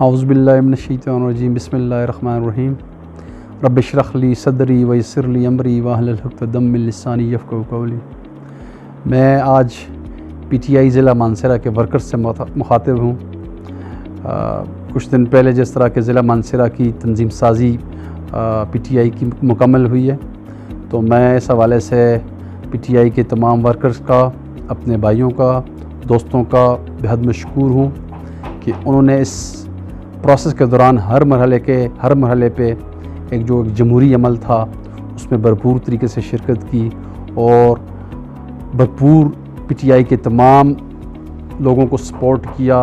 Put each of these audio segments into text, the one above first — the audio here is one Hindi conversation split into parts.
औज़ुबिल्लाहि मिनश्शैतानिर्रजीम बिस्मिल्लाहिर्रहमानिर्रहीम रब्बिश्रह ली सदरी वयस्सिर ली अमरी वहलुल उक़दतम मिन लिसानी यफ़क़हू क़ौली। मैं आज पीटीआई ज़िला मानसरा के वर्कर्स से मुखातिब हूँ। कुछ दिन पहले जिस तरह के ज़िला मानसरा की तंजीम साज़ी पीटीआई की मुकम्मल हुई है, तो मैं इस हवाले से पीटीआई के तमाम वर्कर्स का, अपने भाइयों का, दोस्तों का बेहद मशकूर हूँ कि उन्होंने इस प्रोसेस के दौरान हर मरहले पे एक जो जमहूरी अमल था उसमें भरपूर तरीके से शिरकत की और भरपूर पीटीआई के तमाम लोगों को सपोर्ट किया।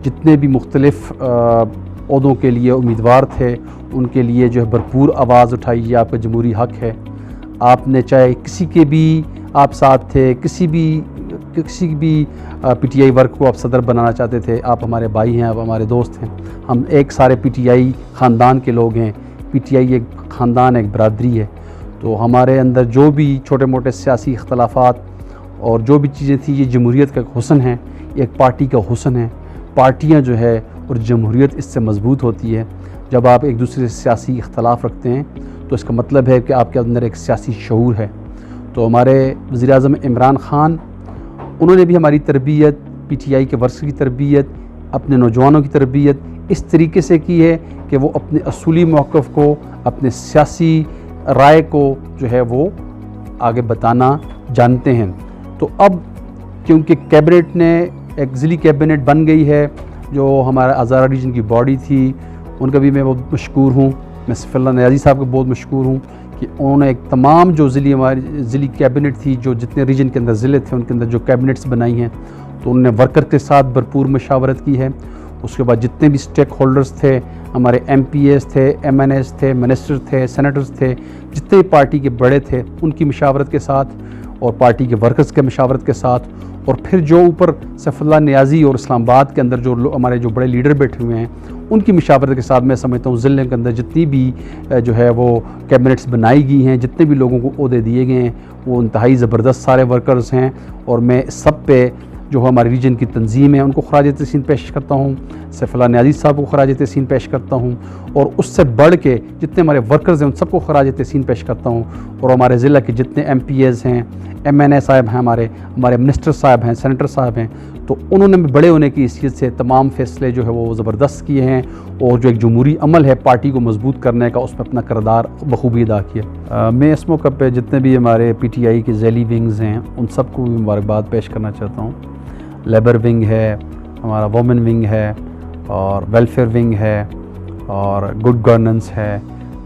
जितने भी मुख्तलिफ़ ओहदों के लिए उम्मीदवार थे उनके लिए जो है भरपूर आवाज़ उठाई। ये आपका जमहूरी हक़ है। आपने चाहे किसी के भी आप साथ थे, किसी भी पीटीआई वर्क को आप सदर बनाना चाहते थे, आप हमारे भाई हैं, आप हमारे दोस्त हैं। हम एक सारे पीटीआई ख़ानदान के लोग हैं। पीटीआई एक ख़ानदान, एक बरादरी है। तो हमारे अंदर जो भी छोटे मोटे सियासी इख्तलाफात और जो भी चीज़ें थी, ये जमहूरियत का हुस्न है, एक पार्टी का हुस्न है। पार्टियाँ जो है और जमहूरियत इससे मजबूत होती है। जब आप एक दूसरे से सियासी इख्तलाफ रखते हैं तो इसका मतलब है कि आपके अंदर एक सियासी शऊर है। तो हमारे वज़ीर-ए-आज़म इमरान ख़ान, उन्होंने भी हमारी तरबियत, पीटीआई के वर्कर्स की तरबियत, अपने नौजवानों की तरबियत इस तरीके से की है कि वो अपने असूली मौक़िफ़ को, अपने सियासी राय को जो है वो आगे बताना जानते हैं। तो अब क्योंकि कैबिनेट ने एक ज़िली कैबिनेट बन गई है, जो हमारा हज़ारा रीजन की बॉडी थी, उनका भी मैं बहुत मशकूर हूँ। मैं सफ़ीउल्लाह नियाज़ी साहब को बहुत मशकूर हूँ कि उन्होंने एक तमाम जो हमारी ज़िली कैबिनेट थी, जो जितने रीजन के अंदर ज़िले थे उनके अंदर जो कैबिनेट्स बनाई हैं, तो उन्होंने वर्कर के साथ भरपूर मशावरत की है। उसके बाद जितने भी स्टेक होल्डर्स थे, हमारे MPs थे, MNAs थे, मिनिस्टर थे, सेनेटर्स थे, जितने भी पार्टी के बड़े थे उनकी मशावरत के साथ और पार्टी के वर्कर्स के मशावरत के साथ, और फिर जो ऊपर सफ़ीउल्लाह नियाज़ी और इस्लामाबाद के अंदर जो हमारे जो बड़े लीडर बैठे हुए हैं उनकी मशावरत के साथ, मैं समझता हूँ ज़िले के अंदर जितनी भी जो है वो कैबिनेट्स बनाई गई हैं, जितने भी लोगों को ओहदे दिए गए हैं, वो इंतहाई ज़बरदस्त सारे वर्कर्स हैं। और मैं सब पे जो हमारे रीजन की तंजीम है उनको खराज तहसीन पेश करता हूँ, सफ़ीउल्लाह नियाज़ी साहब को खराज तहसीन पेश करता हूँ, और उससे बढ़ के जितने हमारे वर्कर्स हैं उन सबको खराज तहसीन पेश करता हूँ। और हमारे ज़िला के जितने MPs हैं, MNA साहब हैं, हमारे मिनिस्टर साहब हैं, सेनेटर साहब हैं, तो उन्होंने बड़े होने की हैसियत से तमाम फ़ैसले जो है वो ज़बरदस्त किए हैं और जो एक जमहूरी अमल है पार्टी को मजबूत करने का, उसमें अपना किरदार बखूबी अदा किया। मैं इस मौके पर जितने भी हमारे PTI के ज़ैली विंग्स हैं उन सबको भी मुबारकबाद पेश करना चाहता हूँ। लेबर विंग है, हमारा वोमेन विंग है, और वेलफेयर विंग है, और गुड गवर्नेंस है,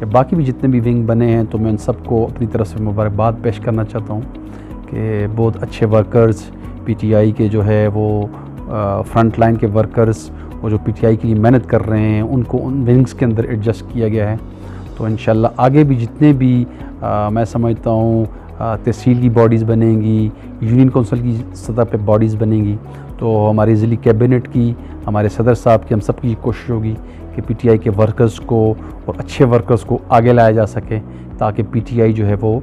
या बाकी भी जितने भी विंग बने हैं, तो मैं उन सबको अपनी तरफ से मुबारकबाद पेश करना चाहता हूँ कि बहुत अच्छे वर्कर्स पीटीआई के जो है वो फ्रंट लाइन के वर्कर्स वो जो पीटीआई के लिए मेहनत कर रहे हैं उनको उन विंग्स के अंदर एडजस्ट किया गया है। तो इंशाल्लाह आगे भी जितने भी मैं समझता हूँ तहसील की बॉडीज़ बनेंगी, यूनियन कौंसिल की सतह पे बॉडीज़ बनेंगी, तो हमारी ज़िली कैबिनेट की, हमारे सदर साहब की, हम सब की कोशिश होगी कि पीटीआई के वर्कर्स को और अच्छे वर्कर्स को आगे लाया जा सके, ताकि पीटीआई जो है वो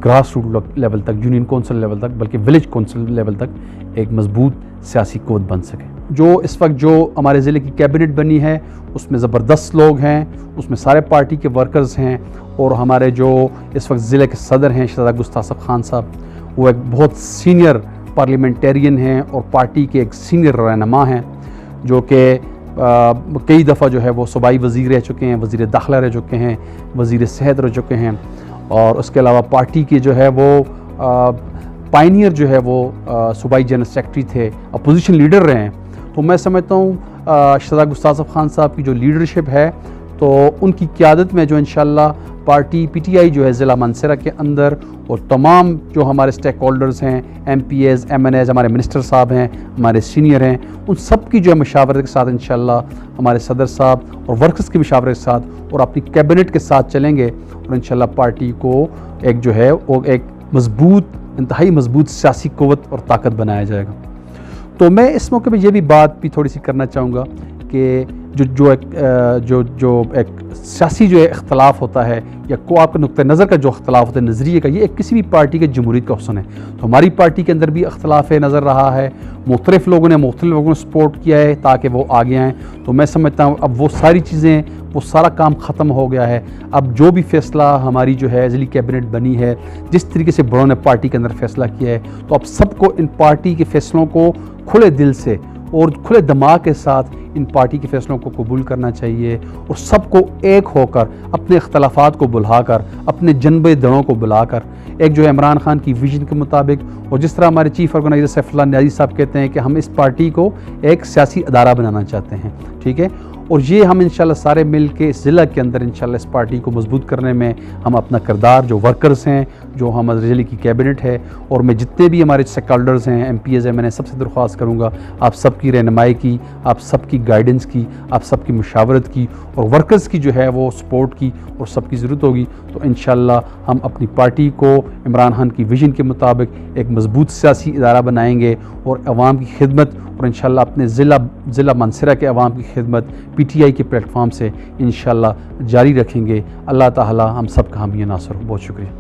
ग्रास रूट लेवल तक, यूनियन कौंसिल लेवल तक, बल्कि विलेज कौंसिल लेवल तक एक मजबूत सियासी क़ुव्वत बन सके। जो इस वक्त जो हमारे ज़िले की कैबिनेट बनी है उसमें ज़बरदस्त लोग हैं, उसमें सारे पार्टी के वर्कर्स हैं, और हमारे जो इस वक्त ज़िले के सदर हैं शहजादा गुस्तासफ खान साहब, वो एक बहुत सीनियर पार्लियामेंटेरियन हैं और पार्टी के एक सीनियर रहनुमा हैं, जो कि कई दफ़ा जो है वो सूबाई वज़ीर रह चुके हैं, वज़ीर दाखिला रह चुके हैं, वज़ीर सेहत रह चुके हैं, और उसके अलावा पार्टी के जो है वो पायनियर जो है वो सूबाई जनरल सेक्रेटरी थे, अपोजिशन लीडर रहे हैं। तो मैं समझता हूँ शहजादा गुस्तासफ खान साहब की जो लीडरशिप है, तो उनकी क़यादत में जो इंशाल्लाह पार्टी पीटीआई जो है ज़िला मानसरा के अंदर, और तमाम जो हमारे स्टेक होल्डर्स हैं, MPs, MNAs, हमारे मिनिस्टर साहब हैं, हमारे सीनियर हैं, उन सब की जो है मशावरत के साथ इंशाल्लाह हमारे सदर साहब और वर्कर्स की मशावरत के साथ और अपनी कैबिनेट के साथ चलेंगे, और इंशाल्लाह पार्टी को एक जो है वो एक मजबूत, इंतहाई मजबूत सियासी क़ुव्वत और ताकत बनाया जाएगा। तो मैं इस मौके पर यह भी बात भी थोड़ी सी करना चाहूँगा कि जो एक सियासी जो इख्तलाफ होता है या को आपका नुक्ता नज़र का जो इख्तलाफ होता है नज़रिए का, ये एक किसी भी पार्टी के जमहूरियत का हुस्न है। तो हमारी पार्टी के अंदर भी इख्तलाफ नज़र रहा है, मुख्तलिफ लोगों ने सपोर्ट किया है ताकि वो आगे आएँ। तो मैं समझता हूँ अब वो सारी चीज़ें, वो सारा काम ख़त्म हो गया है। अब जो भी फ़ैसला हमारी जो है अज़ली कैबिनेट बनी है, जिस तरीके से बड़ों ने पार्टी के अंदर फ़ैसला किया है, तो अब सबको इन पार्टी के फ़ैसलों को खुले दिल से और खुले दिमाग के साथ इन पार्टी के फ़ैसलों को कबूल करना चाहिए और सबको एक होकर अपने इख्तलाफात को बुलाकर, अपने जनबे दड़ों को बुलाकर एक जो है इमरान खान की विजन के मुताबिक, और जिस तरह हमारे चीफ़ ऑर्गेनाइज़र सैफुल्लाह नियाज़ी साहब कहते हैं कि हम इस पार्टी को एक सियासी अदारा बनाना चाहते हैं, ठीक है। और ये हम इंशाल्लाह सारे मिल के इस ज़िला के अंदर इंशाल्लाह इस पार्टी को मजबूत करने में हम अपना किरदार, जो वर्कर्स हैं, जो हम ज़िले की कैबिनेट है, और मैं जितने भी हमारे स्टेकहोल्डर्स हैं, MPs हैं, मैंने सबसे दरख्वास्त करूँगा आप सबकी रहनुमाई की, आप सबकी गाइडेंस की, आप सबकी मुशावरत की और वर्कर्स की जो है वो सपोर्ट की और सबकी ज़रूरत होगी। तो इंशाल्लाह हम अपनी पार्टी को इमरान खान की विजन के मुताबिक एक मजबूत सियासी इदारा बनाएंगे और अवाम की खिदमत, और इंशाल्लाह अपने ज़िला मानसरा के अवाम की खिदमत PTI के प्लेटफॉर्म से इंशाल्लाह जारी रखेंगे। अल्लाह ताला हम सब का हामी नासर हो। बहुत शुक्रिया।